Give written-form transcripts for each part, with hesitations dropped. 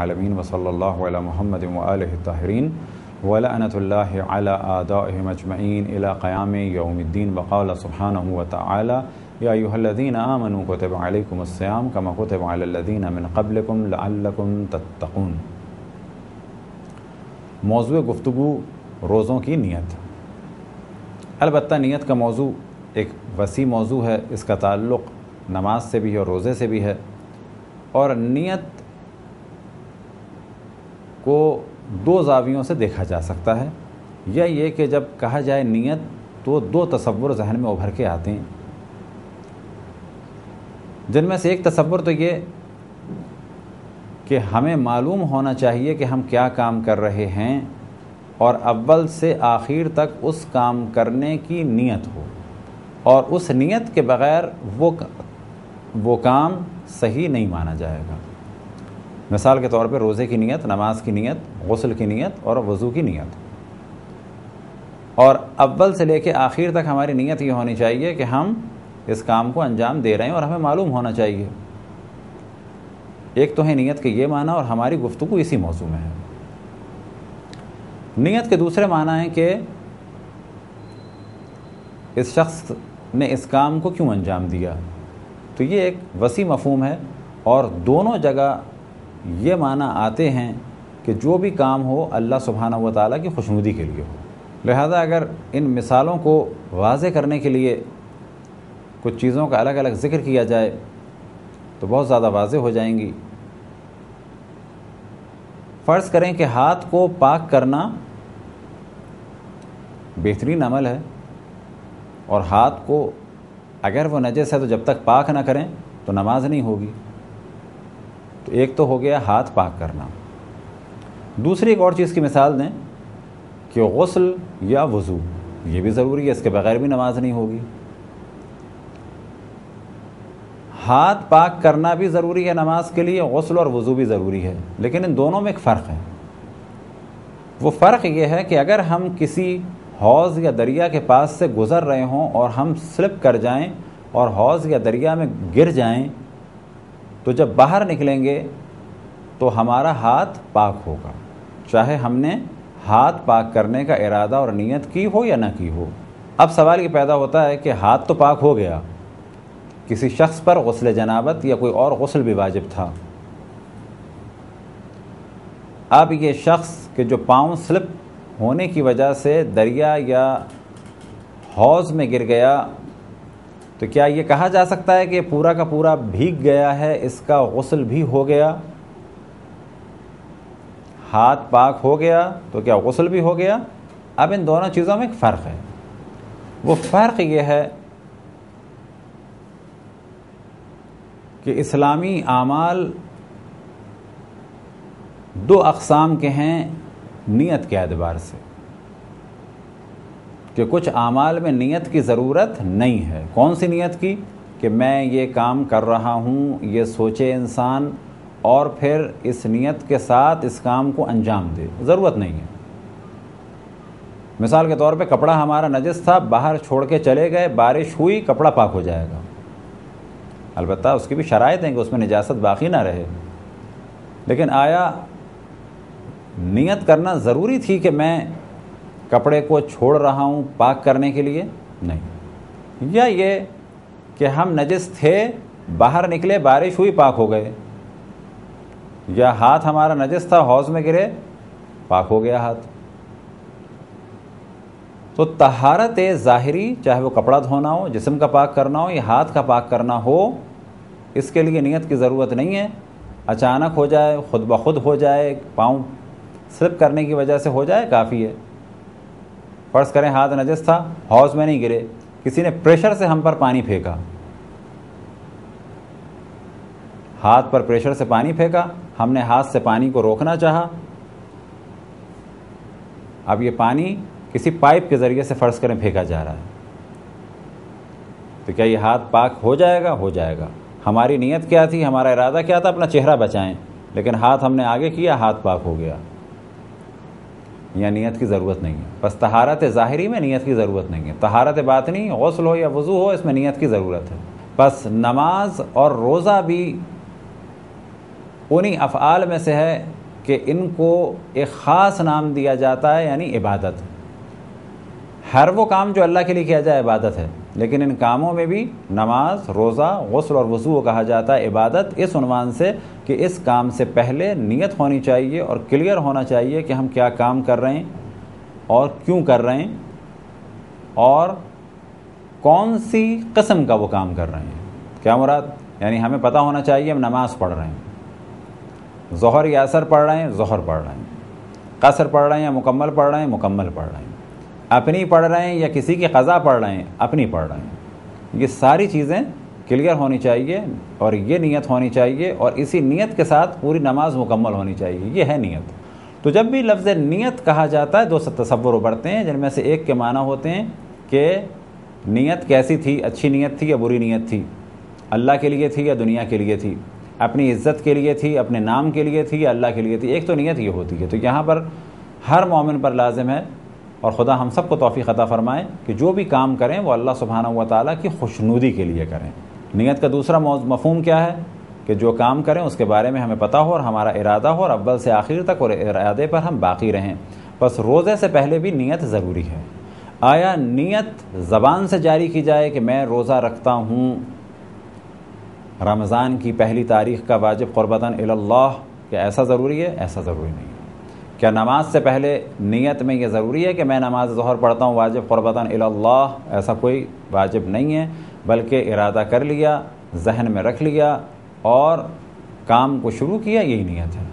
العالمین وصلی اللہ علی محمد وآلہ الطاہرین ولعنۃ اللہ علی اعدائہم اجمعین الی قیام یوم الدین وقال سبحانہ وتعالی یا ایھا الذین آمنوا کتب علیکم الصیام کما کتب علی الذین من قبلکم لعلکم تتقون۔ موضوع گفتگو روزوں کی نیت۔ البتہ نیت کا موضوع ایک وسیع موضوع ہے، اس کا تعلق نماز سے بھی ہے اور روزے سے بھی ہے، اور نیت کو دو زاویوں سے دیکھا جا سکتا ہے، یا یہ کہ جب کہا جائے نیت تو دو تصور ذہن میں ابھر کے آتے ہیں، جن میں سے ایک تصور تو یہ کہ ہمیں معلوم ہونا چاہیے کہ ہم کیا کام کر رہے ہیں اور اول سے آخر تک اس کام کرنے کی نیت ہو، اور اس نیت کے بغیر وہ کام صحیح نہیں مانا جائے گا۔ مثال کے طور پہ روزے کی نیت، نماز کی نیت، غسل کی نیت اور وضو کی نیت، اور اول سے لے کے آخر تک ہماری نیت یہ ہونی چاہیے کہ ہم اس کام کو انجام دے رہے ہیں اور ہمیں معلوم ہونا چاہیے۔ ایک تو ہے نیت کے یہ معنی، اور ہماری گفتگو اسی موضوع میں ہے۔ نیت کے دوسرے معنی ہیں کہ اس شخص نے اس کام کو کیوں انجام دیا، تو یہ ایک وسیع مفہوم ہے، اور دونوں جگہ یہ معنی آتے ہیں کہ جو بھی کام ہو اللہ سبحانہ و تعالیٰ کی خوشنودی کے لیے ہو۔ لہذا اگر ان مثالوں کو واضح کرنے کے لیے کچھ چیزوں کا الگ الگ ذکر کیا جائے تو بہت زیادہ واضح ہو جائیں گی۔ فرض کریں کہ ہاتھ کو پاک کرنا بہترین عمل ہے، اور ہاتھ کو اگر وہ نجس ہے تو جب تک پاک نہ کریں تو نماز نہیں ہوگی۔ تو ایک تو ہو گیا ہاتھ پاک کرنا۔ دوسری ایک اور چیز کی مثال دیں کہ غسل یا وضو، یہ بھی ضروری ہے، اس کے بغیر بھی نماز نہیں ہوگی۔ ہاتھ پاک کرنا بھی ضروری ہے نماز کے لیے، غسل اور وضو بھی ضروری ہے، لیکن ان دونوں میں ایک فرق ہے۔ وہ فرق یہ ہے کہ اگر ہم کسی حوض یا دریا کے پاس سے گزر رہے ہوں اور ہم سلپ کر جائیں اور حوض یا دریا میں گر جائیں تو جب باہر نکلیں گے تو ہمارا ہاتھ پاک ہوگا، چاہے ہم نے ہاتھ پاک کرنے کا ارادہ اور نیت کی ہو یا نہ کی ہو۔ اب سوال یہ پیدا ہوتا ہے کہ ہاتھ تو پاک ہو گیا، کسی شخص پر غسل جنابت یا کوئی اور غسل بھی واجب تھا، اب یہ شخص کہ جو پاؤں سلپ ہونے کی وجہ سے دریا یا حوض میں گر گیا، تو کیا یہ کہا جا سکتا ہے کہ پورا کا پورا بھیگ گیا ہے، اس کا غسل بھی ہو گیا؟ ہاتھ پاک ہو گیا تو کیا غسل بھی ہو گیا؟ اب ان دونوں چیزوں میں ایک فرق ہے۔ وہ فرق یہ ہے کہ اسلامی اعمال دو اقسام کے ہیں نیت کے اعتبار سے، کہ کچھ اعمال میں نیت کی ضرورت نہیں ہے۔ کون سی نیت کی؟ کہ میں یہ کام کر رہا ہوں، یہ سوچے انسان اور پھر اس نیت کے ساتھ اس کام کو انجام دے، ضرورت نہیں ہے۔ مثال کے طور پہ کپڑا ہمارا نجس تھا، باہر چھوڑ کے چلے گئے، بارش ہوئی، کپڑا پاک ہو جائے گا۔ البتہ اس کی بھی شرائط ہیں کہ اس میں نجاست باقی نہ رہے، لیکن آیا نیت کرنا ضروری تھی کہ میں کپڑے کو چھوڑ رہا ہوں پاک کرنے کے لیے؟ نہیں۔ یا یہ کہ ہم نجس تھے، باہر نکلے، بارش ہوئی، پاک ہو گئے، یا ہاتھ ہمارا نجس تھا، حوض میں گرے، پاک ہو گیا ہاتھ۔ تو طہارت ظاہری، چاہے وہ کپڑا دھونا ہو، جسم کا پاک کرنا ہو یا ہاتھ کا پاک کرنا ہو، اس کے لیے نیت کی ضرورت نہیں ہے۔ اچانک ہو جائے، خود بخود ہو جائے، پاؤں سلپ کرنے کی وجہ سے ہو جائے، کافی ہے۔ فرض کریں ہاتھ نجس تھا، حوض میں نہیں گرے، کسی نے پریشر سے ہم پر پانی پھینکا، ہاتھ پر پریشر سے پانی پھینکا، ہم نے ہاتھ سے پانی کو روکنا چاہا، اب یہ پانی کسی پائپ کے ذریعے سے فرض کریں پھینکا جا رہا ہے، تو کیا یہ ہاتھ پاک ہو جائے گا؟ ہو جائے گا۔ ہماری نیت کیا تھی، ہمارا ارادہ کیا تھا؟ اپنا چہرہ بچائیں، لیکن ہاتھ ہم نے آگے کیا، ہاتھ پاک ہو گیا۔ یا نیت کی ضرورت نہیں ہے۔ بس طہارت ظاہری میں نیت کی ضرورت نہیں ہے، طہارت باطنی، غسل ہو یا وضو ہو، اس میں نیت کی ضرورت ہے۔ بس نماز اور روزہ بھی انہی افعال میں سے ہے کہ ان کو ایک خاص نام دیا جاتا ہے، یعنی عبادت۔ ہر وہ کام جو اللہ کے لیے کیا جائے عبادت ہے، لیکن ان کاموں میں بھی نماز، روزہ، غسل اور وضو کو کہا جاتا ہے عبادت، اس عنوان سے کہ اس کام سے پہلے نیت ہونی چاہیے اور کلیئر ہونا چاہیے کہ ہم کیا کام کر رہے ہیں اور کیوں کر رہے ہیں اور کون سی قسم کا وہ کام کر رہے ہیں۔ کیا مراد؟ یعنی ہمیں پتہ ہونا چاہیے ہم نماز پڑھ رہے ہیں، ظہر یا عصر پڑھ رہے ہیں، ظہر پڑھ رہے ہیں، قصر پڑھ رہے ہیں یا مکمل پڑھ رہے ہیں، مکمل پڑھ رہے ہیں، اپنی پڑھ رہے ہیں یا کسی کی قضا پڑھ رہے ہیں، اپنی پڑھ رہے ہیں۔ یہ ساری چیزیں کلیئر ہونی چاہیے اور یہ نیت ہونی چاہیے، اور اسی نیت کے ساتھ پوری نماز مکمل ہونی چاہیے۔ یہ ہے نیت۔ تو جب بھی لفظ نیت کہا جاتا ہے دو تصور ابھرتے ہیں، جن میں سے ایک کے معنی ہوتے ہیں کہ نیت کیسی تھی، اچھی نیت تھی یا بری نیت تھی، اللہ کے لیے تھی یا دنیا کے لیے تھی، اپنی عزت کے لیے تھی، اپنے نام کے لیے تھی یا اللہ کے لیے تھی۔ ایک تو نیت یہ ہوتی ہے۔ تو یہاں پر ہر مومن پر لازم ہے، اور خدا ہم سب کو توفیق عطا فرمائے کہ جو بھی کام کریں وہ اللہ سبحانہ و تعالیٰ کی خوشنودی کے لیے کریں۔ نیت کا دوسرا مفہوم کیا ہے کہ جو کام کریں اس کے بارے میں ہمیں پتہ ہو اور ہمارا ارادہ ہو، اور اول سے آخر تک اور ارادے پر ہم باقی رہیں۔ بس روزے سے پہلے بھی نیت ضروری ہے۔ آیا نیت زبان سے جاری کی جائے کہ میں روزہ رکھتا ہوں رمضان کی پہلی تاریخ کا واجب قربتاً الی اللہ، کیا ایسا ضروری ہے؟ ایسا ضروری نہیں ہے۔ کیا نماز سے پہلے نیت میں یہ ضروری ہے کہ میں نماز ظہر پڑھتا ہوں واجب قربتاً الی اللہ؟ ایسا کوئی واجب نہیں ہے، بلکہ ارادہ کر لیا، ذہن میں رکھ لیا اور کام کو شروع کیا، یہی نیت ہے۔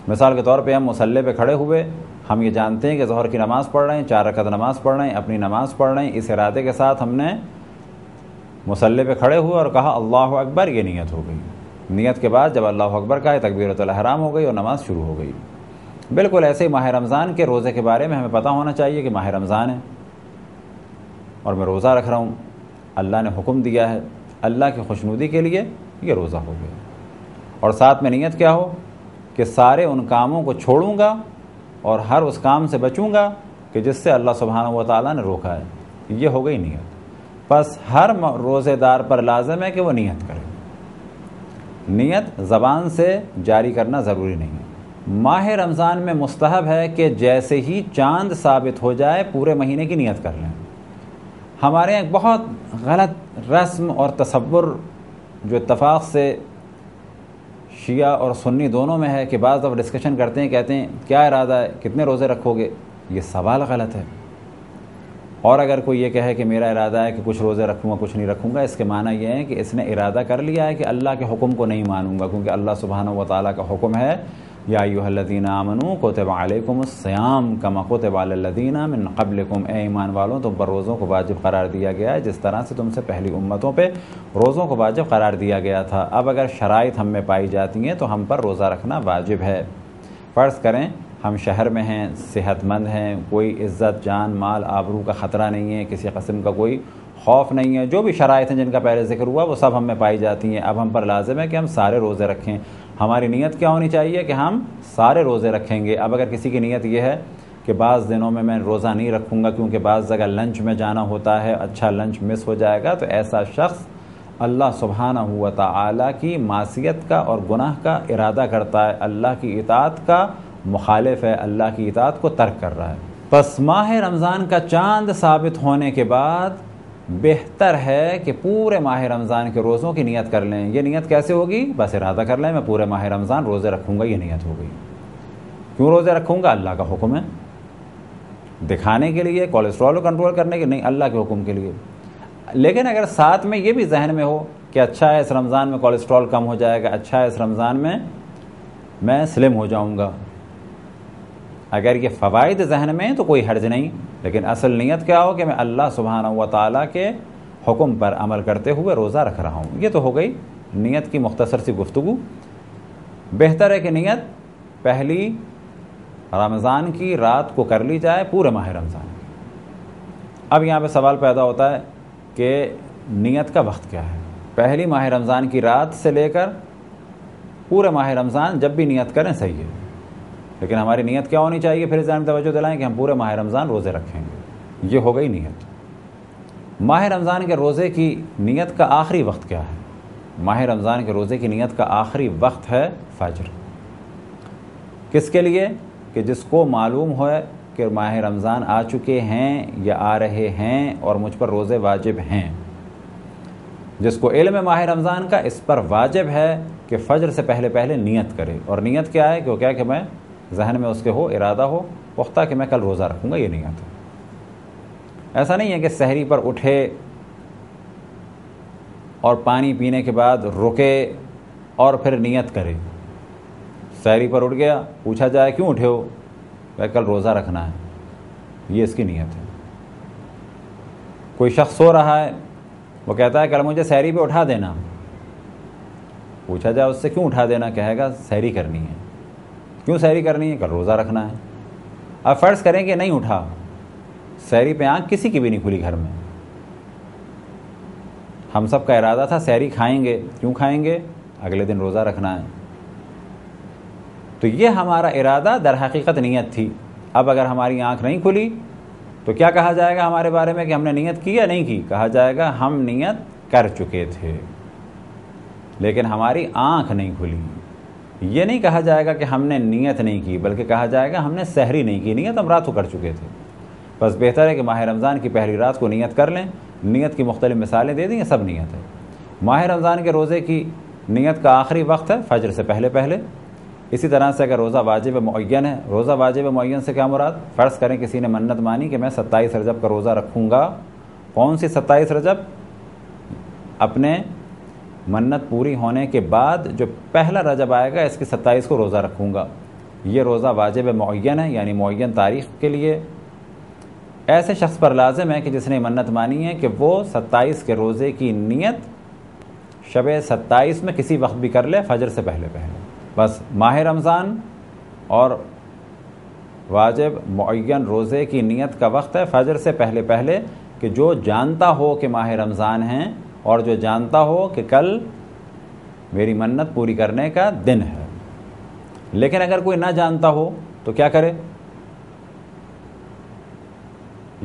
مثال کے طور پہ ہم مصلی پہ کھڑے ہوئے، ہم یہ جانتے ہیں کہ ظہر کی نماز پڑھ رہے ہیں، 4 رکعت نماز پڑھ رہے ہیں، اپنی نماز پڑھ رہے ہیں، اس ارادے کے ساتھ ہم نے مصلی پہ کھڑے ہوئے اور کہا اللہ اکبر، یہ نیت ہو گئی۔ نیت کے بعد جب اللہ اکبر کہا تکبیرۃ الاحرام ہو گئی اور نماز شروع ہو گئی۔ بالکل ایسے ہی ماہ رمضان کے روزے کے بارے میں ہمیں پتہ ہونا چاہیے کہ ماہ رمضان ہے اور میں روزہ رکھ رہا ہوں، اللہ نے حکم دیا ہے، اللہ کی خوشنودی کے لیے یہ روزہ ہو گیا۔ اور ساتھ میں نیت کیا ہو کہ سارے ان کاموں کو چھوڑوں گا اور ہر اس کام سے بچوں گا کہ جس سے اللہ سبحانہ و تعالیٰ نے روکا ہے، یہ ہو گئی نیت۔ بس ہر روزے دار پر لازم ہے کہ وہ نیت کرے۔ نیت زبان سے جاری کرنا ضروری نہیں ہے۔ ماہ رمضان میں مستحب ہے کہ جیسے ہی چاند ثابت ہو جائے پورے مہینے کی نیت کر لیں۔ ہمارے یہاں ایک بہت غلط رسم اور تصور جو اتفاق سے شیعہ اور سنی دونوں میں ہے کہ بعض دفعہ ڈسکشن کرتے ہیں، کہتے ہیں کیا ارادہ ہے، کتنے روزے رکھو گے؟ یہ سوال غلط ہے۔ اور اگر کوئی یہ کہے کہ میرا ارادہ ہے کہ کچھ روزے رکھوں گا کچھ نہیں رکھوں گا، اس کے معنی یہ ہے کہ اس نے ارادہ کر لیا ہے کہ اللہ کے حکم کو نہیں مانوں گا، کیونکہ اللہ سبحانہ و تعالیٰ کا حکم ہے یا ایھا الذین آمنوا کتب علیکم الصیام کما کتب علی الذین من قبلکم، اے ایمان والوں تم پر روزوں کو واجب قرار دیا گیا ہے جس طرح سے تم سے پہلی امتوں پہ روزوں کو واجب قرار دیا گیا تھا۔ اب اگر شرائط ہم میں پائی جاتی ہیں تو ہم پر روزہ رکھنا واجب ہے۔ فرض کریں ہم شہر میں ہیں، صحت مند ہیں، کوئی عزت، جان، مال، آبرو کا خطرہ نہیں ہے، کسی قسم کا کوئی خوف نہیں ہے، جو بھی شرائط ہیں جن کا پہلے ذکر ہوا وہ سب ہم میں پائی جاتی ہیں۔ اب ہم پر لازم ہے کہ ہم سارے روزے رکھیں۔ ہماری نیت کیا ہونی چاہیے کہ ہم سارے روزے رکھیں گے۔ اب اگر کسی کی نیت یہ ہے کہ بعض دنوں میں روزہ نہیں رکھوں گا کیونکہ بعض جگہ لنچ میں جانا ہوتا ہے، اچھا لنچ مس ہو جائے گا، تو ایسا شخص اللہ سبحانہ و تعالیٰ کی معصیت کا اور گناہ کا ارادہ کرتا ہے، اللہ کی اطاعت کا مخالف ہے، اللہ کی اطاعت کو ترک کر رہا ہے۔ پس ماہ رمضان کا چاند ثابت ہونے کے بعد بہتر ہے کہ پورے ماہ رمضان کے روزوں کی نیت کر لیں۔ یہ نیت کیسے ہوگی؟ بس ارادہ کر لیں میں پورے ماہ رمضان روزے رکھوں گا، یہ نیت ہو گئی۔ کیوں روزے رکھوں گا؟ اللہ کا حکم ہے، دکھانے کے لیے، کولیسٹرول کو کنٹرول کرنے کے نہیں، اللہ کے حکم کے لیے۔ لیکن اگر ساتھ میں یہ بھی ذہن میں ہو کہ اچھا ہے اس رمضان میں کولیسٹرول کم ہو جائے گا، اچھا ہے اس رمضان میں میں سلم ہو جاؤں گا، اگر یہ فوائد ذہن میں ہیں تو کوئی حرج نہیں، لیکن اصل نیت کیا ہو کہ میں اللہ سبحانہ و تعالیٰ کے حکم پر عمل کرتے ہوئے روزہ رکھ رہا ہوں۔ یہ تو ہو گئی نیت کی مختصر سی گفتگو۔ بہتر ہے کہ نیت پہلی رمضان کی رات کو کر لی جائے پورے ماہ رمضان کی۔ اب یہاں پہ سوال پیدا ہوتا ہے کہ نیت کا وقت کیا ہے؟ پہلی ماہ رمضان کی رات سے لے کر پورے ماہ رمضان جب بھی نیت کریں صحیح ہے، لیکن ہماری نیت کیا ہونی چاہیے؟ پھر ذہن توجہ دلائیں کہ ہم پورے ماہ رمضان روزے رکھیں گے۔ یہ ہو گئی نیت۔ ماہ رمضان کے روزے کی نیت کا آخری وقت کیا ہے؟ ماہ رمضان کے روزے کی نیت کا آخری وقت ہے فجر. کس کے لیے؟ کہ جس کو معلوم ہو کہ ماہ رمضان آ چکے ہیں یا آ رہے ہیں اور مجھ پر روزے واجب ہیں. جس کو علم ماہ رمضان کا، اس پر واجب ہے کہ فجر سے پہلے پہلے نیت کرے. اور نیت کیا ہے؟ کہ وہ کیا کہ میں ذہن میں اس کے ہو، ارادہ ہو پختہ کہ میں کل روزہ رکھوں گا، یہ نیت ہے. ایسا نہیں ہے کہ سحری پر اٹھے اور پانی پینے کے بعد رکے اور پھر نیت کرے. سحری پر اٹھ گیا، پوچھا جائے کیوں اٹھے ہو؟ کہ کل روزہ رکھنا ہے، یہ اس کی نیت ہے. کوئی شخص سو رہا ہے، وہ کہتا ہے کل مجھے سحری پہ اٹھا دینا. پوچھا جائے اس سے کیوں اٹھا دینا؟ کہے گا سحری کرنی ہے. کیوں سحری کرنی ہے؟ کل روزہ رکھنا ہے. اب فرض کریں کہ نہیں اٹھا، سحری پہ آنکھ کسی کی بھی نہیں کھلی گھر میں، ہم سب کا ارادہ تھا سحری کھائیں گے. کیوں کھائیں گے؟ اگلے دن روزہ رکھنا ہے. تو یہ ہمارا ارادہ در حقیقت نیت تھی. اب اگر ہماری آنکھ نہیں کھلی تو کیا کہا جائے گا ہمارے بارے میں کہ ہم نے نیت کی یا نہیں کی؟ کہا جائے گا ہم نیت کر چکے تھے لیکن ہماری آنکھ نہیں کھلی. یہ نہیں کہا جائے گا کہ ہم نے نیت نہیں کی، بلکہ کہا جائے گا ہم نے سحری نہیں کی، نیت ہم رات کو کر چکے تھے. بس بہتر ہے کہ ماہ رمضان کی پہلی رات کو نیت کر لیں. نیت کی مختلف مثالیں دے دیں، یہ سب نیت ہے. ماہ رمضان کے روزے کی نیت کا آخری وقت ہے فجر سے پہلے پہلے. اسی طرح سے اگر روزہ واجب معین ہے، روزہ واجب معین سے کیا مراد؟ فرض کریں کسی نے منت مانی کہ میں 27 رجب کا روزہ رکھوں گا. کون سی 27 رجب؟ اپنے منت پوری ہونے کے بعد جو پہلا رجب آئے گا اس کی 27 کو روزہ رکھوں گا. یہ روزہ واجب معین ہے، یعنی معین تاریخ کے لیے. ایسے شخص پر لازم ہے کہ جس نے منت مانی ہے کہ وہ 27 کے روزے کی نیت شب 27 میں کسی وقت بھی کر لے، فجر سے پہلے پہلے. بس ماہ رمضان اور واجب معین روزے کی نیت کا وقت ہے فجر سے پہلے پہلے، کہ جو جانتا ہو کہ ماہ رمضان ہیں اور جو جانتا ہو کہ کل میری منت پوری کرنے کا دن ہے. لیکن اگر کوئی نہ جانتا ہو تو کیا کرے؟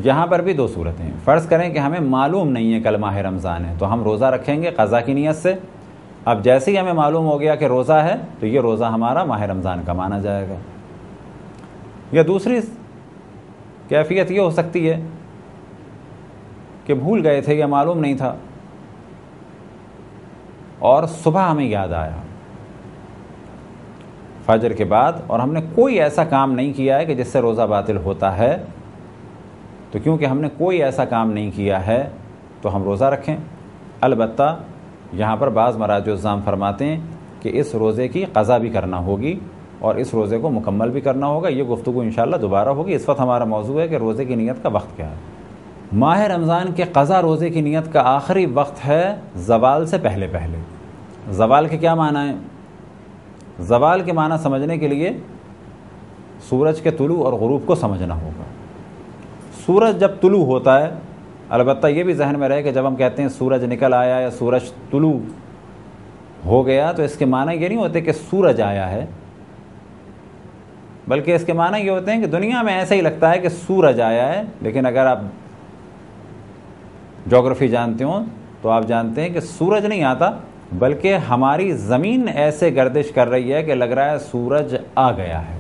یہاں پر بھی دو صورتیں ہیں. فرض کریں کہ ہمیں معلوم نہیں ہے کل ماہ رمضان ہے تو ہم روزہ رکھیں گے قضا کی نیت سے. اب جیسے ہی ہمیں معلوم ہو گیا کہ روزہ ہے تو یہ روزہ ہمارا ماہ رمضان کا مانا جائے گا. یا دوسری کیفیت یہ ہو سکتی ہے کہ بھول گئے تھے یا معلوم نہیں تھا اور صبح ہمیں یاد آیا فجر کے بعد، اور ہم نے کوئی ایسا کام نہیں کیا ہے کہ جس سے روزہ باطل ہوتا ہے. تو کیونکہ ہم نے کوئی ایسا کام نہیں کیا ہے تو ہم روزہ رکھیں. البتہ یہاں پر بعض مراجع الزام فرماتے ہیں کہ اس روزے کی قضا بھی کرنا ہوگی اور اس روزے کو مکمل بھی کرنا ہوگا. یہ گفتگو انشاءاللہ دوبارہ ہوگی. اس وقت ہمارا موضوع ہے کہ روزے کی نیت کا وقت کیا ہے. ماہ رمضان کے قضا روزے کی نیت کا آخری وقت ہے زوال سے پہلے پہلے. زوال کے کیا معنی ہیں؟ زوال کے معنی سمجھنے کے لیے سورج کے طلوع اور غروب کو سمجھنا ہوگا. سورج جب طلوع ہوتا ہے، البتہ یہ بھی ذہن میں رہے کہ جب ہم کہتے ہیں سورج نکل آیا یا سورج طلوع ہو گیا تو اس کے معنی یہ نہیں ہوتے کہ سورج آیا ہے، بلکہ اس کے معنی یہ ہوتے ہیں کہ دنیا میں ایسا ہی لگتا ہے کہ سورج آیا ہے، لیکن اگر آپ جغرافی جانتے ہوں تو آپ جانتے ہیں کہ سورج نہیں آتا بلکہ ہماری زمین ایسے گردش کر رہی ہے کہ لگ رہا ہے سورج آ گیا ہے.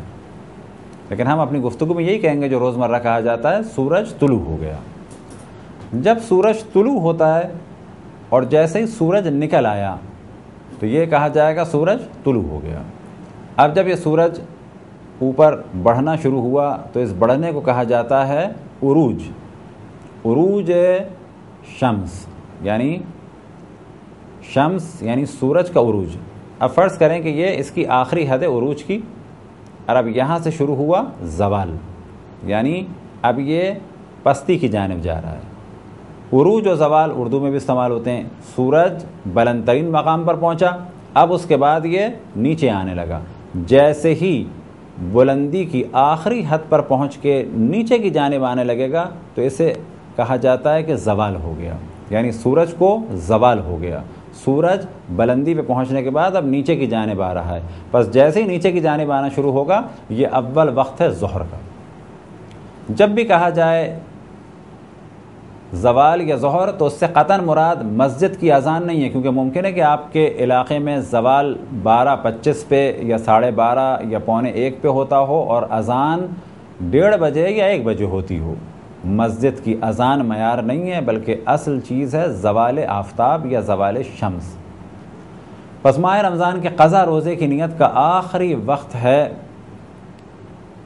لیکن ہم اپنی گفتگو میں یہی کہیں گے جو روزمرہ کہا جاتا ہے، سورج طلوع ہو گیا. جب سورج طلوع ہوتا ہے اور جیسے ہی سورج نکل آیا تو یہ کہا جائے گا سورج طلوع ہو گیا. اب جب یہ سورج اوپر بڑھنا شروع ہوا تو اس بڑھنے کو کہا جاتا ہے عروج. عروج شمس یعنی سورج کا عروج. اب فرض کریں کہ یہ اس کی آخری حد عروج کی، اور اب یہاں سے شروع ہوا زوال، یعنی اب یہ پستی کی جانب جا رہا ہے. عروج و زوال اردو میں بھی استعمال ہوتے ہیں. سورج بلند ترین مقام پر پہنچا، اب اس کے بعد یہ نیچے آنے لگا. جیسے ہی بلندی کی آخری حد پر پہنچ کے نیچے کی جانب آنے لگے گا تو اسے کہا جاتا ہے کہ زوال ہو گیا، یعنی سورج کو زوال ہو گیا. سورج بلندی پہ پہنچنے کے بعد اب نیچے کی جانب آ رہا ہے. بس جیسے ہی نیچے کی جانب آنا شروع ہوگا یہ اول وقت ہے ظہر کا. جب بھی کہا جائے زوال یا ظہر، تو اس سے قطعاً مراد مسجد کی اذان نہیں ہے، کیونکہ ممکن ہے کہ آپ کے علاقے میں زوال 12:25 پہ یا 12:30 یا 12:45 پہ ہوتا ہو اور اذان 1:30 بجے یا 1 بجے ہوتی ہو۔ مسجد کی اذان معیار نہیں ہے، بلکہ اصل چیز ہے زوال آفتاب یا زوال شمس۔ پس ماہ رمضان کے قضا روزے کی نیت کا آخری وقت ہے،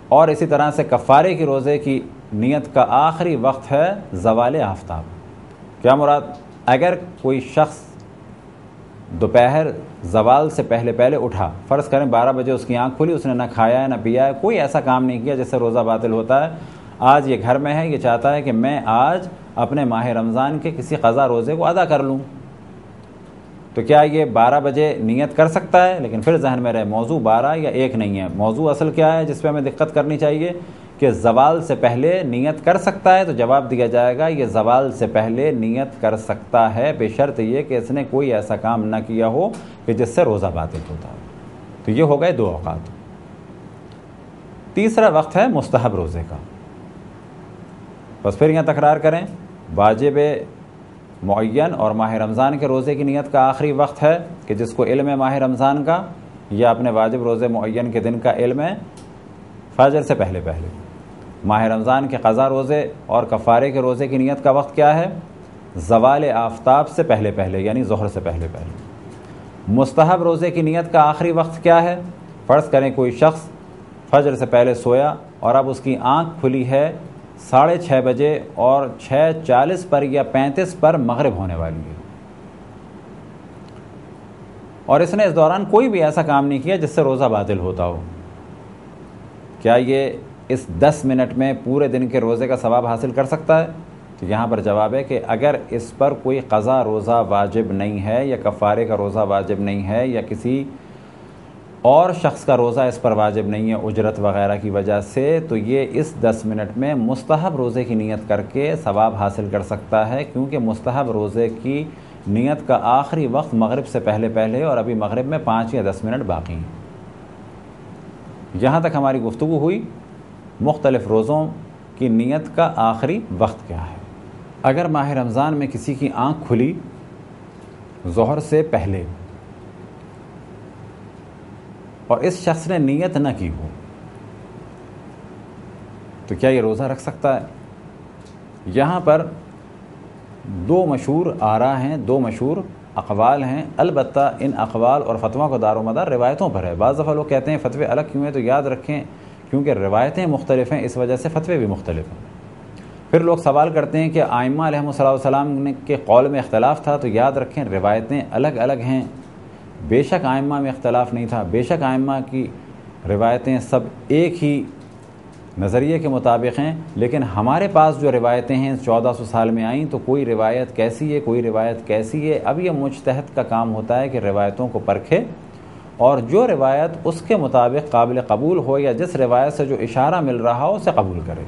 اور اسی طرح سے کفارے کی روزے کی نیت کا آخری وقت ہے زوال آفتاب۔ کیا مراد؟ اگر کوئی شخص دوپہر زوال سے پہلے اٹھا، فرض کریں 12 بجے اس کی آنکھ کھلی، اس نے نہ کھایا ہے نہ پیا ہے، کوئی ایسا کام نہیں کیا جس سے روزہ باطل ہوتا ہے، آج یہ گھر میں ہے، یہ چاہتا ہے کہ میں آج اپنے ماہ رمضان کے کسی قضا روزے کو ادا کر لوں، تو کیا یہ 12 بجے نیت کر سکتا ہے؟ لیکن پھر ذہن میں رہے موضوع 12 یا 1 نہیں ہے، موضوع اصل کیا ہے جس پہ ہمیں دقت کرنی چاہیے کہ زوال سے پہلے نیت کر سکتا ہے، تو جواب دیا جائے گا یہ زوال سے پہلے نیت کر سکتا ہے، بشرط یہ کہ اس نے کوئی ایسا کام نہ کیا ہو کہ جس سے روزہ باطل ہوتا ہو۔ تو یہ ہو گئے 2 اوقات۔ تیسرا وقت ہے مستحب روزے کا۔ بس پھر یہاں تکرار کریں، واجب معین اور ماہ رمضان کے روزے کی نیت کا آخری وقت ہے کہ جس کو علم ہے ماہ رمضان کا یا اپنے واجب روزے معین کے دن کا علم ہے، فجر سے پہلے۔ ماہ رمضان کے قضا روزے اور کفارے کے روزے کی نیت کا وقت کیا ہے؟ زوال آفتاب سے پہلے یعنی ظہر سے پہلے۔ مستحب روزے کی نیت کا آخری وقت کیا ہے؟ فرض کریں کوئی شخص فجر سے پہلے سویا اور اب اس کی آنکھ کھلی ہے 6:30 بجے اور 6:40 پر یا 35 پر مغرب ہونے والی ہے، اور اس نے اس دوران کوئی بھی ایسا کام نہیں کیا جس سے روزہ باطل ہوتا ہو، کیا یہ اس 10 منٹ میں پورے دن کے روزے کا ثواب حاصل کر سکتا ہے؟ تو یہاں پر جواب ہے کہ اگر اس پر کوئی قضا روزہ واجب نہیں ہے یا کفارے کا روزہ واجب نہیں ہے یا کسی اور شخص کا روزہ اس پر واجب نہیں ہے اجرت وغیرہ کی وجہ سے، تو یہ اس 10 منٹ میں مستحب روزے کی نیت کر کے ثواب حاصل کر سکتا ہے، کیونکہ مستحب روزے کی نیت کا آخری وقت مغرب سے پہلے اور ابھی مغرب میں 5 یا 10 منٹ باقی ہیں۔ یہاں تک ہماری گفتگو ہوئی مختلف روزوں کی نیت کا آخری وقت کیا ہے۔ اگر ماہ رمضان میں کسی کی آنکھ کھلی ظہر سے پہلے اور اس شخص نے نیت نہ کی ہو، تو کیا یہ روزہ رکھ سکتا ہے؟ یہاں پر 2 مشہور آراء ہیں، 2 مشہور اقوال ہیں، البتہ ان اقوال اور فتویٰ کا دار و مدار روایتوں پر ہے۔ بعض دفعہ لوگ کہتے ہیں فتوے الگ کیوں ہیں، تو یاد رکھیں کیونکہ روایتیں مختلف ہیں، اس وجہ سے فتوے بھی مختلف ہیں۔ پھر لوگ سوال کرتے ہیں کہ ائمہ علیہم السلام کے قول میں اختلاف تھا، تو یاد رکھیں روایتیں الگ الگ ہیں، بے شک ائمہ میں اختلاف نہیں تھا، بے شک ائمہ کی روایتیں سب ایک ہی نظریے کے مطابق ہیں، لیکن ہمارے پاس جو روایتیں ہیں 1400 سال میں آئیں، تو کوئی روایت کیسی ہے کوئی روایت کیسی ہے۔ اب یہ مجتہد کا کام ہوتا ہے کہ روایتوں کو پرکھے اور جو روایت اس کے مطابق قابل قبول ہو یا جس روایت سے جو اشارہ مل رہا ہو اسے قبول کرے۔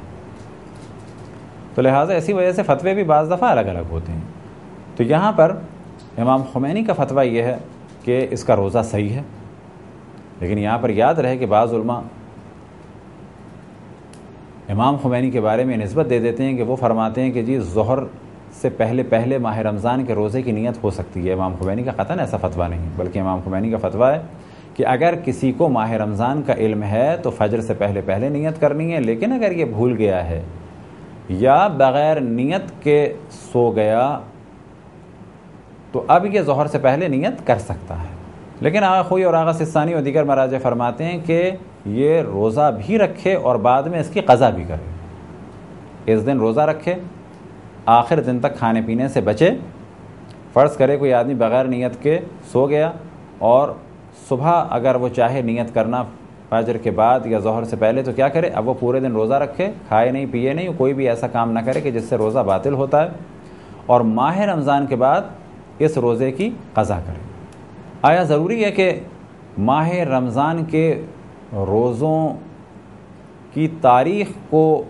تو لہٰذا اسی وجہ سے فتوے بھی بعض دفعہ الگ الگ ہوتے ہیں۔ تو یہاں پر امام خمینی کا فتویٰ یہ ہے کہ اس کا روزہ صحیح ہے، لیکن یہاں پر یاد رہے کہ بعض علماء امام خمینی کے بارے میں نسبت دے دیتے ہیں کہ وہ فرماتے ہیں کہ جی ظہر سے پہلے ماہ رمضان کے روزے کی نیت ہو سکتی ہے۔ امام خمینی کا قطعاً ایسا فتویٰ نہیں، بلکہ امام خمینی کا فتویٰ ہے کہ اگر کسی کو ماہ رمضان کا علم ہے تو فجر سے پہلے نیت کرنی ہے، لیکن اگر یہ بھول گیا ہے یا بغیر نیت کے سو گیا تو اب یہ ظہر سے پہلے نیت کر سکتا ہے۔ لیکن آغا خوئی اور آغا سستانی اور دیگر مراجع فرماتے ہیں کہ یہ روزہ بھی رکھے اور بعد میں اس کی قضا بھی کرے۔ اس دن روزہ رکھے، آخر دن تک کھانے پینے سے بچے۔ فرض کرے کوئی آدمی بغیر نیت کے سو گیا اور صبح اگر وہ چاہے نیت کرنا فجر کے بعد یا ظہر سے پہلے تو کیا کرے؟ اب وہ پورے دن روزہ رکھے، کھائے نہیں پیے نہیں، کوئی بھی ایسا کام نہ کرے کہ جس سے روزہ باطل ہوتا ہے، اور ماہ رمضان کے بعد اس روزے کی قضا کرے۔ آیا ضروری ہے کہ ماہ رمضان کے روزوں کی تاریخ کو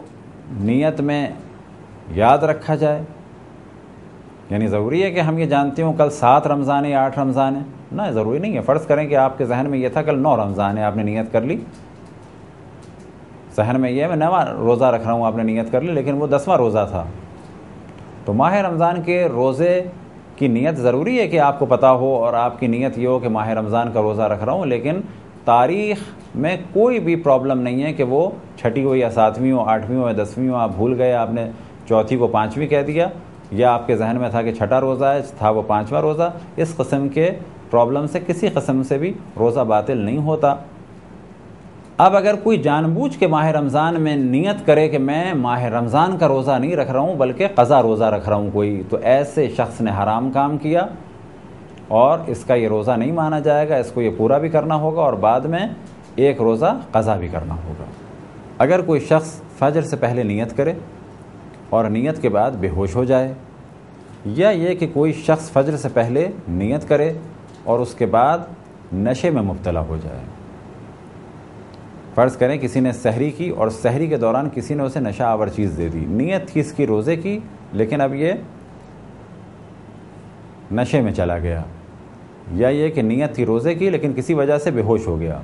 نیت میں یاد رکھا جائے؟ یعنی ضروری ہے کہ ہم یہ جانتے ہوں کل 7 رمضان ہے یا 8 رمضان ہے؟ نہ، ضروری نہیں ہے۔ فرض کریں کہ آپ کے ذہن میں یہ تھا کل 9 رمضان ہے، آپ نے نیت کر لی، ذہن میں یہ ہے میں 9واں روزہ رکھ رہا ہوں، آپ نے نیت کر لی، لیکن وہ 10واں روزہ تھا، تو ماہ رمضان کے روزے کی نیت ضروری ہے کہ آپ کو پتہ ہو اور آپ کی نیت یہ ہو کہ ماہ رمضان کا روزہ رکھ رہا ہوں، لیکن تاریخ میں کوئی بھی پرابلم نہیں ہے کہ وہ چھٹی ہو یا ساتویں ہو، آٹھویں ہو یا دسویں ہو، آپ بھول گئے، آپ نے چوتھی کو پانچویں کہہ دیا، یا آپ کے ذہن میں تھا کہ چھٹا روزہ ہے، تھا وہ پانچواں روزہ۔ اس قسم کے پرابلم سے کسی قسم سے بھی روزہ باطل نہیں ہوتا۔ اب اگر کوئی جان بوجھ کے ماہ رمضان میں نیت کرے کہ میں ماہ رمضان کا روزہ نہیں رکھ رہا ہوں بلکہ قضا روزہ رکھ رہا ہوں کوئی، تو ایسے شخص نے حرام کام کیا اور اس کا یہ روزہ نہیں مانا جائے گا، اس کو یہ پورا بھی کرنا ہوگا اور بعد میں ایک روزہ قضا بھی کرنا ہوگا۔ اگر کوئی شخص فجر سے پہلے نیت کرے اور نیت کے بعد بے ہوش ہو جائے، یا یہ کہ کوئی شخص فجر سے پہلے نیت کرے اور اس کے بعد نشے میں مبتلا ہو جائے، فرض کریں کسی نے سحری کی اور سحری کے دوران کسی نے اسے نشہ آور چیز دے دی، نیت تھی اس کی روزے کی لیکن اب یہ نشے میں چلا گیا، یا یہ کہ نیت تھی روزے کی لیکن کسی وجہ سے بے ہوش ہو گیا۔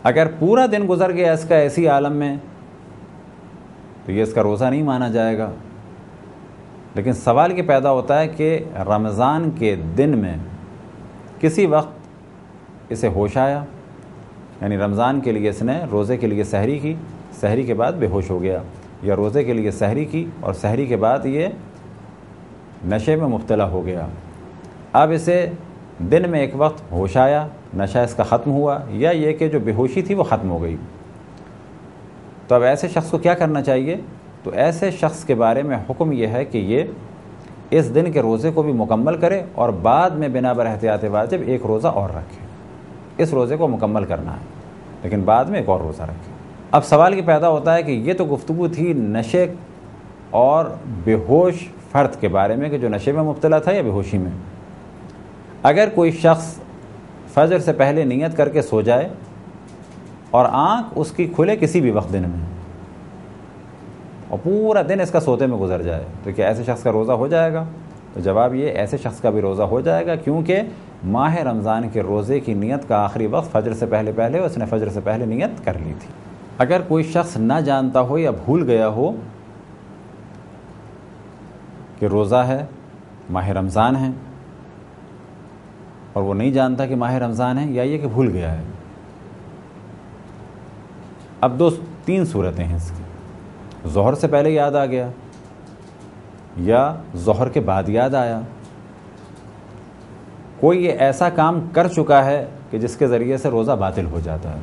اگر پورا دن گزر گیا اس کا ایسی عالم میں تو یہ اس کا روزہ نہیں مانا جائے گا۔ لیکن سوال یہ پیدا ہوتا ہے کہ رمضان کے دن میں کسی وقت اسے ہوش آیا، یعنی رمضان کے لیے اس نے روزے کے لیے سحری کی، سحری کے بعد بے ہوش ہو گیا، یا روزے کے لیے سحری کی اور سحری کے بعد یہ نشے میں مبتلا ہو گیا۔ اب اسے دن میں ایک وقت ہوش آیا، نشہ اس کا ختم ہوا، یا یہ کہ جو بے ہوشی تھی وہ ختم ہو گئی، تو اب ایسے شخص کو کیا کرنا چاہیے؟ تو ایسے شخص کے بارے میں حکم یہ ہے کہ یہ اس دن کے روزے کو بھی مکمل کرے اور بعد میں بنا بر احتیاط واجب ایک روزہ اور رکھے۔ اس روزے کو مکمل کرنا ہے لیکن بعد میں ایک اور روزہ رکھے۔ اب سوال یہ پیدا ہوتا ہے کہ یہ تو گفتگو تھی نشے اور بے ہوش فرد کے بارے میں کہ جو نشے میں مبتلا تھا یا بے ہوشی میں۔ اگر کوئی شخص فجر سے پہلے نیت کر کے سو جائے اور آنکھ اس کی کھلے کسی بھی وقت دن میں اور پورا دن اس کا سوتے میں گزر جائے، تو کیا ایسے شخص کا روزہ ہو جائے گا؟ تو جواب یہ ایسے شخص کا بھی روزہ ہو جائے گا، کیونکہ ماہ رمضان کے روزے کی نیت کا آخری وقت فجر سے پہلے اس نے فجر سے پہلے نیت کر لی تھی۔ اگر کوئی شخص نہ جانتا ہو یا بھول گیا ہو کہ روزہ ہے، ماہ رمضان ہے، اور وہ نہیں جانتا کہ ماہ رمضان ہے، یا یہ کہ بھول گیا ہے، اب تین صورتیں ہیں اس کی۔ ظہر سے پہلے یاد آ گیا یا ظہر کے بعد یاد آیا، کوئی یہ ایسا کام کر چکا ہے کہ جس کے ذریعے سے روزہ باطل ہو جاتا ہے،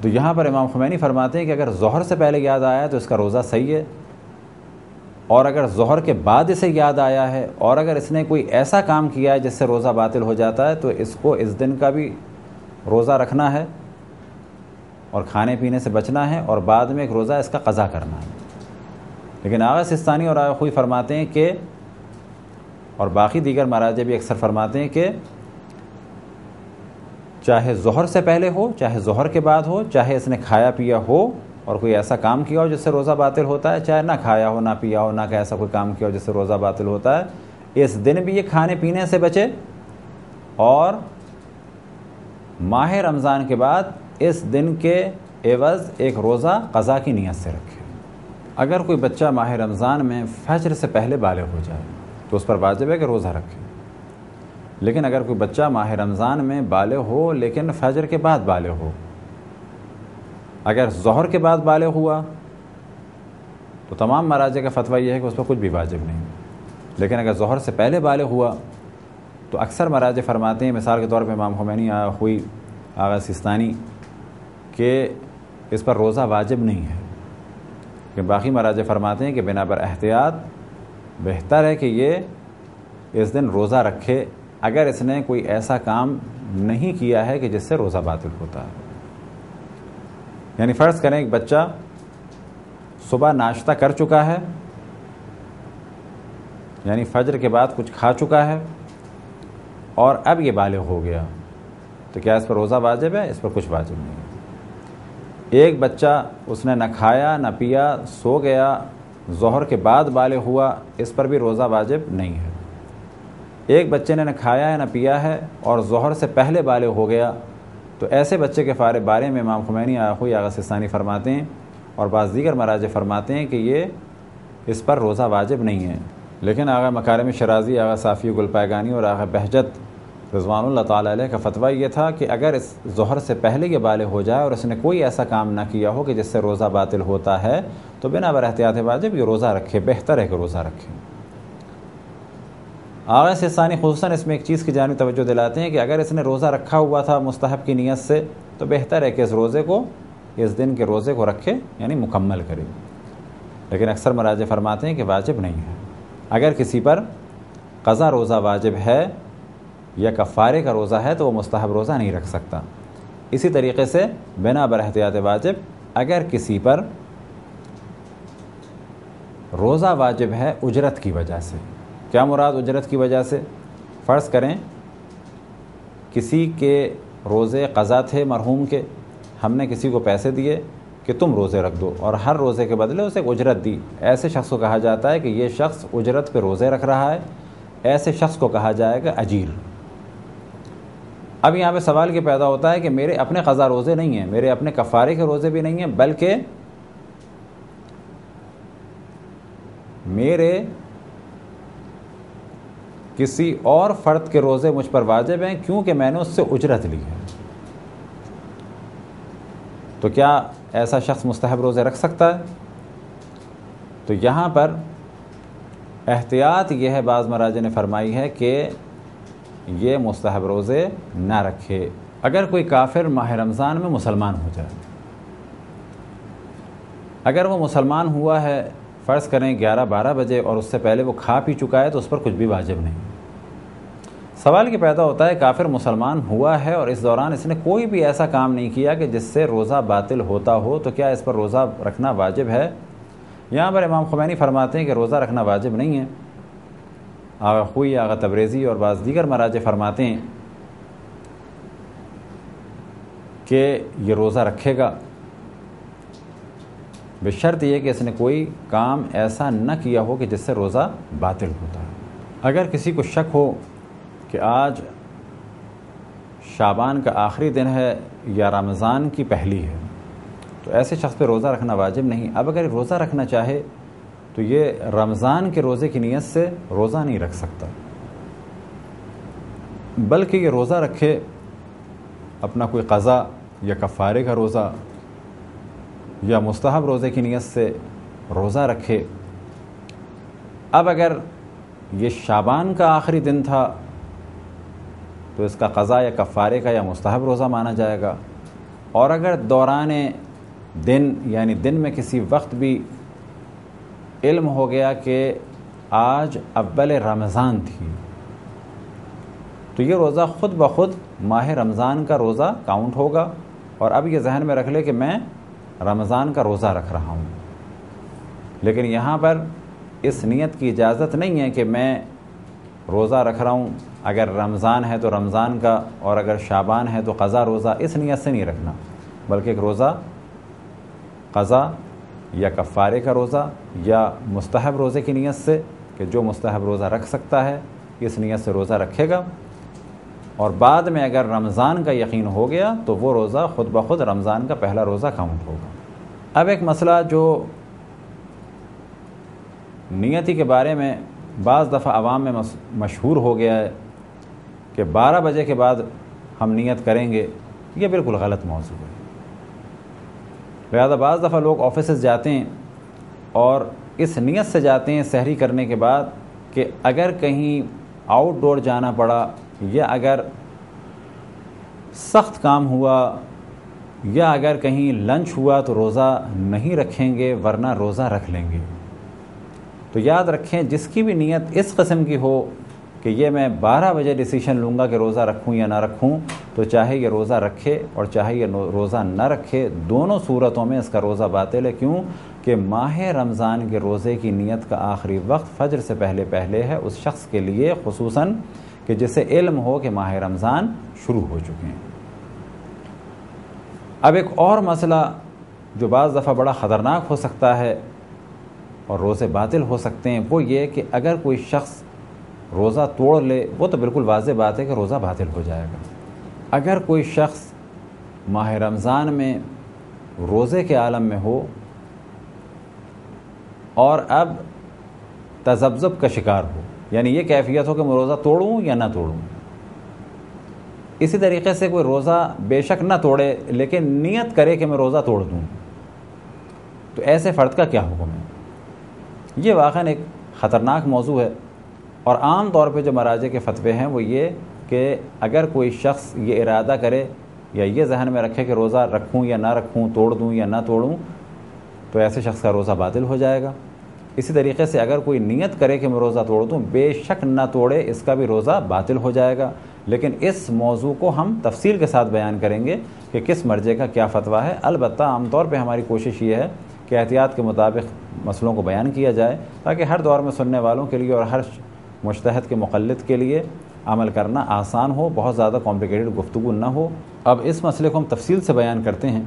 تو یہاں پر امام خمینی فرماتے ہیں کہ اگر ظہر سے پہلے یاد آیا تو اس کا روزہ صحیح ہے، اور اگر ظہر کے بعد اسے یاد آیا ہے اور اگر اس نے کوئی ایسا کام کیا ہے جس سے روزہ باطل ہو جاتا ہے تو اس کو اس دن کا بھی روزہ رکھنا ہے اور کھانے پینے سے بچنا ہے اور بعد میں ایک روزہ اس کا قضا کرنا ہے۔ لیکن آغا سستانی اور آغا خوئی فرماتے ہیں کہ، اور باقی دیگر مراجع بھی اکثر فرماتے ہیں کہ چاہے ظہر سے پہلے ہو، چاہے ظہر کے بعد ہو، چاہے اس نے کھایا پیا ہو اور کوئی ایسا کام کیا ہو جس سے روزہ باطل ہوتا ہے، چاہے نہ کھایا ہو، نہ پیا ہو، نہ کہ ایسا کوئی کام کیا ہو جس سے روزہ باطل ہوتا ہے، اس دن بھی یہ کھانے پینے سے بچے اور ماہ رمضان کے بعد اس دن کے عوض ایک روزہ قضا کی نیت سے رکھے۔ اگر کوئی بچہ ماہ رمضان میں فجر سے پہلے بالغ ہو جائے تو اس پر واجب ہے کہ روزہ رکھے، لیکن اگر کوئی بچہ ماہ رمضان میں بالغ ہو لیکن فجر کے بعد بالغ ہو، اگر ظہر کے بعد بالغ ہوا تو تمام مراجع کا فتویٰ یہ ہے کہ اس پر کچھ بھی واجب نہیں، لیکن اگر ظہر سے پہلے بالغ ہوا تو اکثر مراجع فرماتے ہیں، مثال کے طور پہ امام خمینی، آغا خوئی، آغا سستانی، کہ اس پر روزہ واجب نہیں ہے، کہ باقی مراجع فرماتے ہیں کہ بنا بر احتیاط بہتر ہے کہ یہ اس دن روزہ رکھے اگر اس نے کوئی ایسا کام نہیں کیا ہے کہ جس سے روزہ باطل ہوتا ہے۔ یعنی فرض کریں ایک بچہ صبح ناشتہ کر چکا ہے، یعنی فجر کے بعد کچھ کھا چکا ہے اور اب یہ بالغ ہو گیا، تو کیا اس پر روزہ واجب ہے؟ اس پر کچھ واجب نہیں ہے۔ ایک بچہ اس نے نہ کھایا نہ پیا، سو گیا، ظہر کے بعد بالغ ہوا، اس پر بھی روزہ واجب نہیں ہے۔ ایک بچے نے نہ کھایا ہے نہ پیا ہے اور ظہر سے پہلے بالغ ہو گیا، تو ایسے بچے کے بارے میں امام خمینی، آغا خوئی، آغا سستانی فرماتے ہیں اور بعض دیگر مراجع فرماتے ہیں کہ یہ اس پر روزہ واجب نہیں ہے۔ لیکن آغا مکارم شرازی، آغا صافی گل پائگانی اور آغا بہجت رضوان اللہ تعالیٰ علیہ کا فتویٰ یہ تھا کہ اگر اس ظہر سے پہلے یہ بالغ ہو جائے اور اس نے کوئی ایسا کام نہ کیا ہو کہ جس سے روزہ باطل ہوتا ہے تو بنا بر احتیاط واجب یہ روزہ رکھے، بہتر ہے کہ روزہ رکھے۔ آغا سستانی خصوصاً اس میں ایک چیز کی جانب توجہ دلاتے ہیں کہ اگر اس نے روزہ رکھا ہوا تھا مستحب کی نیت سے تو بہتر ہے کہ اس دن کے روزے کو رکھے، یعنی مکمل کرے۔ لیکن اکثر مراجع فرماتے ہیں کہ واجب نہیں ہے۔ اگر کسی پر قضا روزہ واجب ہے یا کفارے کا روزہ ہے تو وہ مستحب روزہ نہیں رکھ سکتا۔ اسی طریقے سے بنا بر احتیاط واجب اگر کسی پر روزہ واجب ہے اجرت کی وجہ سے، کیا مراد اجرت کی وجہ سے؟ فرض کریں کسی کے روزے قضا تھے مرحوم کے، ہم نے کسی کو پیسے دیے کہ تم روزے رکھ دو اور ہر روزے کے بدلے اسے اجرت دی، ایسے شخص کو کہا جاتا ہے کہ یہ شخص اجرت پہ روزے رکھ رہا ہے، ایسے شخص کو کہا جائے گا اجیر۔ اب یہاں پہ سوال یہ پیدا ہوتا ہے کہ میرے اپنے قضا روزے نہیں ہیں، میرے اپنے کفارے کے روزے بھی نہیں ہیں، بلکہ میرے کسی اور فرد کے روزے مجھ پر واجب ہیں کیونکہ میں نے اس سے اجرت لی ہے، تو کیا ایسا شخص مستحب روزے رکھ سکتا ہے؟ تو یہاں پر احتیاط یہ ہے، بعض مراجع نے فرمائی ہے کہ یہ مستحب روزے نہ رکھے۔ اگر کوئی کافر ماہ رمضان میں مسلمان ہو جائے، اگر وہ مسلمان ہوا ہے فرض کریں 11-12 بجے اور اس سے پہلے وہ کھا پی چکا ہے تو اس پر کچھ بھی واجب نہیں۔ سوال یہ پیدا ہوتا ہے کافر مسلمان ہوا ہے اور اس دوران اس نے کوئی بھی ایسا کام نہیں کیا کہ جس سے روزہ باطل ہوتا ہو، تو کیا اس پر روزہ رکھنا واجب ہے؟ یہاں پر امام خمینی فرماتے ہیں کہ روزہ رکھنا واجب نہیں ہے۔ آغا خوئی، آغا تبریزی اور بعض دیگر مراجع فرماتے ہیں کہ یہ روزہ رکھے گا بشرط یہ کہ اس نے کوئی کام ایسا نہ کیا ہو کہ جس سے روزہ باطل ہوتا ہے۔ اگر کسی کو شک ہو کہ آج شعبان کا آخری دن ہے یا رمضان کی پہلی ہے تو ایسے شخص پہ روزہ رکھنا واجب نہیں۔ اب اگر روزہ رکھنا چاہے تو یہ رمضان کے روزے کی نیت سے روزہ نہیں رکھ سکتا، بلکہ یہ روزہ رکھے اپنا کوئی قضا یا کفارے کا روزہ یا مستحب روزے کی نیت سے روزہ رکھے۔ اب اگر یہ شعبان کا آخری دن تھا تو اس کا قضا یا کفارے کا یا مستحب روزہ مانا جائے گا، اور اگر دوران دن یعنی دن میں کسی وقت بھی علم ہو گیا کہ آج اول رمضان تھی تو یہ روزہ خود بخود ماہ رمضان کا روزہ کاؤنٹ ہوگا، اور اب یہ ذہن میں رکھ لے کہ میں رمضان کا روزہ رکھ رہا ہوں۔ لیکن یہاں پر اس نیت کی اجازت نہیں ہے کہ میں روزہ رکھ رہا ہوں، اگر رمضان ہے تو رمضان کا اور اگر شعبان ہے تو قضا روزہ، اس نیت سے نہیں رکھنا، بلکہ ایک روزہ قضا یا کفارے کا روزہ یا مستحب روزے کی نیت سے کہ جو مستحب روزہ رکھ سکتا ہے اس نیت سے روزہ رکھے گا، اور بعد میں اگر رمضان کا یقین ہو گیا تو وہ روزہ خود بخود رمضان کا پہلا روزہ کاؤنٹ ہوگا۔ اب ایک مسئلہ جو نیتی کے بارے میں بعض دفعہ عوام میں مشہور ہو گیا ہے کہ 12 بجے کے بعد ہم نیت کریں گے، یہ بالکل غلط موضوع ہے۔ لہذا بعض دفعہ لوگ آفیسز جاتے ہیں اور اس نیت سے جاتے ہیں سحری کرنے کے بعد کہ اگر کہیں آؤٹ ڈور جانا پڑا یا اگر سخت کام ہوا یا اگر کہیں لنچ ہوا تو روزہ نہیں رکھیں گے ورنہ روزہ رکھ لیں گے۔ تو یاد رکھیں جس کی بھی نیت اس قسم کی ہو کہ یہ میں 12 بجے ڈیسیشن لوں گا کہ روزہ رکھوں یا نہ رکھوں، تو چاہے یہ روزہ رکھے اور چاہے یہ روزہ نہ رکھے، دونوں صورتوں میں اس کا روزہ باطل ہے۔ کیوں کہ ماہ رمضان کے روزے کی نیت کا آخری وقت فجر سے پہلے پہلے ہے اس شخص کے لیے، خصوصاً کہ جسے علم ہو کہ ماہ رمضان شروع ہو چکے ہیں۔ اب ایک اور مسئلہ جو بعض دفعہ بڑا خطرناک ہو سکتا ہے اور روزے باطل ہو سکتے ہیں، وہ یہ کہ اگر کوئی شخص روزہ توڑ لے، وہ تو بالکل واضح بات ہے کہ روزہ باطل ہو جائے گا۔ اگر کوئی شخص ماہ رمضان میں روزے کے عالم میں ہو اور اب تذبذب کا شکار ہو، یعنی یہ کیفیت ہو کہ میں روزہ توڑوں یا نہ توڑوں۔ اسی طریقے سے کوئی روزہ بے شک نہ توڑے لیکن نیت کرے کہ میں روزہ توڑ دوں، تو ایسے فرد کا کیا حکم ہے؟ یہ واقعاً ایک خطرناک موضوع ہے، اور عام طور پہ جو مراجع کے فتوے ہیں وہ یہ کہ اگر کوئی شخص یہ ارادہ کرے یا یہ ذہن میں رکھے کہ روزہ رکھوں یا نہ رکھوں، توڑ دوں یا نہ توڑوں، تو ایسے شخص کا روزہ باطل ہو جائے گا۔ اسی طریقے سے اگر کوئی نیت کرے کہ میں روزہ توڑ دوں، بے شک نہ توڑے، اس کا بھی روزہ باطل ہو جائے گا۔ لیکن اس موضوع کو ہم تفصیل کے ساتھ بیان کریں گے کہ کس مرجع کا کیا فتویٰ ہے۔ البتہ عام طور پہ ہماری کوشش یہ ہے کہ احتیاط کے مطابق مسئلوں کو بیان کیا جائے تاکہ ہر دور میں سننے والوں کے لیے اور ہر مجتہد کے مقلد کے لیے عمل کرنا آسان ہو، بہت زیادہ کمپلیکیٹڈ گفتگو نہ ہو۔ اب اس مسئلے کو ہم تفصیل سے بیان کرتے ہیں۔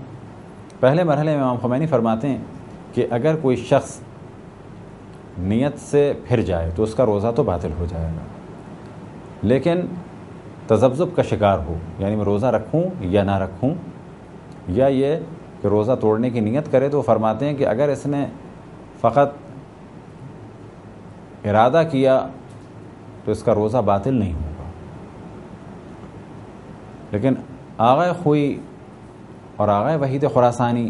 پہلے مرحلے میں امام خمینی فرماتے ہیں کہ اگر کوئی شخص نیت سے پھر جائے تو اس کا روزہ تو باطل ہو جائے گا، لیکن تذبذب کا شکار ہو، یعنی میں روزہ رکھوں یا نہ رکھوں، یا یہ کہ روزہ توڑنے کی نیت کرے، تو وہ فرماتے ہیں کہ اگر اس نے فقط ارادہ کیا تو اس کا روزہ باطل نہیں ہوگا، لیکن آغا خوئی اور آغا وحید خراسانی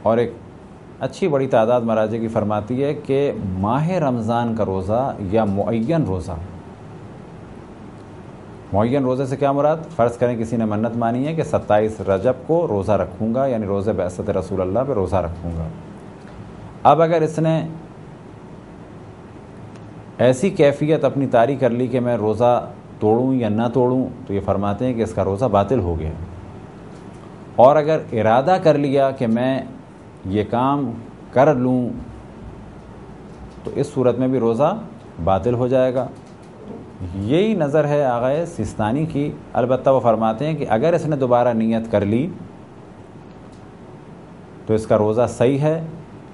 اور ایک اچھی بڑی تعداد مراجع کی فرماتی ہے کہ ماہ رمضان کا روزہ یا معین روزہ، معین روزے سے کیا مراد؟ فرض کریں کسی نے منت مانی ہے کہ 27 رجب کو روزہ رکھوں گا، یعنی روزہ بعثت رسول اللہ پہ روزہ رکھوں گا۔ اب اگر اس نے ایسی کیفیت اپنی طاری کر لی کہ میں روزہ توڑوں یا نہ توڑوں، تو یہ فرماتے ہیں کہ اس کا روزہ باطل ہو گیا۔ اور اگر ارادہ کر لیا کہ میں یہ کام کر لوں، تو اس صورت میں بھی روزہ باطل ہو جائے گا۔ یہی نظر ہے آغا سیستانی کی۔ البتہ وہ فرماتے ہیں کہ اگر اس نے دوبارہ نیت کر لی تو اس کا روزہ صحیح ہے،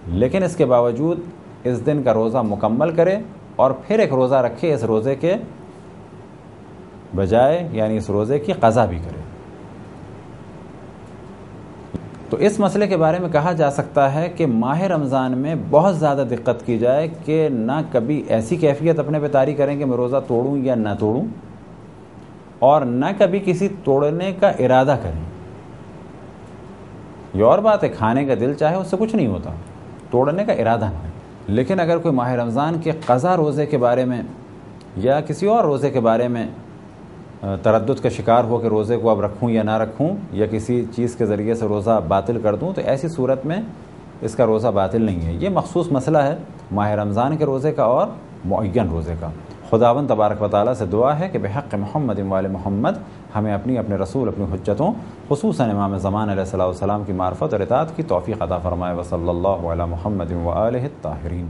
لیکن اس کے باوجود اس دن کا روزہ مکمل کرے اور پھر ایک روزہ رکھے اس روزے کے بجائے، یعنی اس روزے کی قضا بھی کرے۔ تو اس مسئلے کے بارے میں کہا جا سکتا ہے کہ ماہ رمضان میں بہت زیادہ دقت کی جائے کہ نہ کبھی ایسی کیفیت اپنے پہ طاری کریں کہ میں روزہ توڑوں یا نہ توڑوں، اور نہ کبھی کسی توڑنے کا ارادہ کریں۔ یہ اور بات ہے، کھانے کا دل چاہے اس سے کچھ نہیں ہوتا، توڑنے کا ارادہ نہ ہے۔ لیکن اگر کوئی ماہ رمضان کے قضا روزے کے بارے میں یا کسی اور روزے کے بارے میں تردد کا شکار ہو کہ روزے کو اب رکھوں یا نہ رکھوں، یا کسی چیز کے ذریعے سے روزہ باطل کر دوں، تو ایسی صورت میں اس کا روزہ باطل نہیں ہے۔ یہ مخصوص مسئلہ ہے ماہ رمضان کے روزے کا اور معین روزے کا۔ خداوند تبارک و تعالیٰ سے دعا ہے کہ بحق محمد وآل محمد ہمیں اپنے رسول، اپنی حجتوں، خصوصاً امام زمان علیہ السلام کی معرفت اور اطاعت کی توفیق عطا فرمائے۔ وصلی اللہ علی محمد وآلہ الطاہرین۔